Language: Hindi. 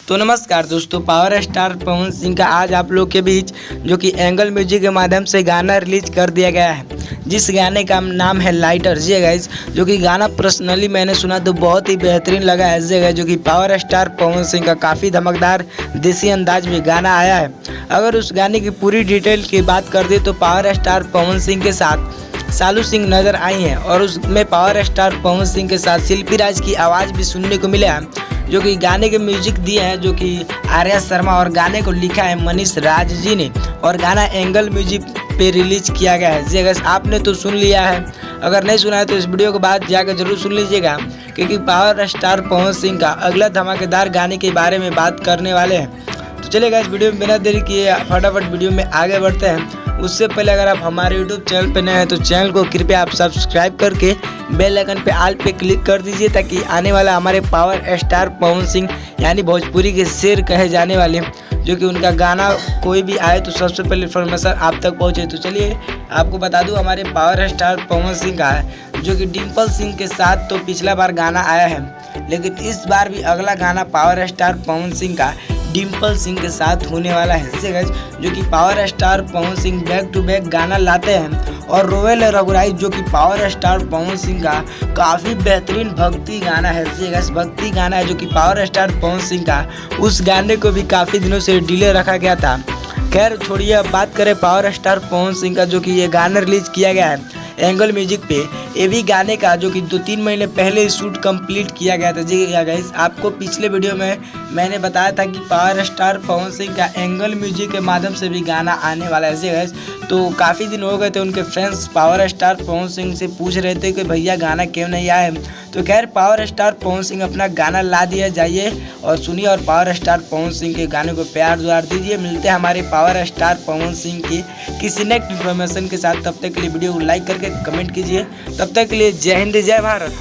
तो नमस्कार दोस्तों, पावर स्टार पवन सिंह का आज आप लोग के बीच जो कि एंगल म्यूजिक के माध्यम से गाना रिलीज कर दिया गया है, जिस गाने का नाम है लाइटर। जी गाइस, जो कि गाना पर्सनली मैंने सुना तो बहुत ही बेहतरीन लगा है। जी गाइस, जो कि पावर स्टार पवन सिंह का काफ़ी धमकदार देसी अंदाज में गाना आया है। अगर उस गाने की पूरी डिटेल की बात कर दे तो पावर स्टार पवन सिंह के साथ सालू सिंह नजर आई हैं और उसमें पावर स्टार पवन सिंह के साथ शिल्पी राज की आवाज़ भी सुनने को मिला है, जो कि गाने के म्यूजिक दिए हैं जो कि आर्या शर्मा और गाने को लिखा है मनीष राज जी ने और गाना एंगल म्यूजिक पे रिलीज किया गया है। जी अगर आपने तो सुन लिया है, अगर नहीं सुना है तो इस वीडियो के बाद जाकर जरूर सुन लीजिएगा, क्योंकि पावर स्टार पवन सिंह का अगला धमाकेदार गाने के बारे में बात करने वाले हैं। तो चलिएगा इस वीडियो में बिना देरी किए फटाफट वीडियो में आगे बढ़ते हैं। उससे पहले अगर आप हमारे यूट्यूब चैनल पर नए हैं तो चैनल को कृपया आप सब्सक्राइब करके बेल आइकन पे ऑल पे क्लिक कर दीजिए, ताकि आने वाला हमारे पावर स्टार पवन सिंह यानी भोजपुरी के शेर कहे जाने वाले जो कि उनका गाना कोई भी आए तो सबसे पहले इन्फॉर्मेशन आप तक पहुंचे। तो चलिए आपको बता दूं, हमारे पावर स्टार पवन सिंह का है जो कि डिम्पल सिंह के साथ तो पिछला बार गाना आया है, लेकिन इस बार भी अगला गाना पावर स्टार पवन सिंह का डिम्पल सिंह के साथ होने वाला है। जो कि power star Pawan Singh back to back गाना लाते हैं और रोवेल रघुराई जो कि पावर स्टार पवन सिंह का काफ़ी बेहतरीन भक्ति गाना है। भक्ति गाना है जो कि पावर स्टार पवन सिंह का, उस गाने को भी काफ़ी दिनों से डिले रखा गया था। खैर छोड़िए, अब बात करें पावर स्टार पवन सिंह का जो कि ये गाना रिलीज किया गया है एंगल म्यूजिक पे। ये भी गाने का जो कि 2-3 महीने पहले शूट कंप्लीट किया गया था। जी गाइस, आपको पिछले वीडियो में मैंने बताया था कि पावर स्टार पवन सिंह का एंगल म्यूजिक के माध्यम से भी गाना आने वाला है। जी गाइस, तो काफ़ी दिन हो गए थे, उनके fans power star Pawan Singh से पूछ रहे थे कि भैया गाना क्यों नहीं आया है। तो खैर पावर स्टार पवन सिंह अपना गाना ला दिया, जाइए और सुनिए और पावर स्टार पवन सिंह के गाने को प्यार दुआर दीजिए। मिलते हैं हमारे पावर स्टार पवन सिंह की किसी नेक्स्ट इन्फॉर्मेशन के साथ। तब तक के लिए वीडियो को लाइक करके कमेंट कीजिए। तब तक के लिए जय हिंद जय भारत।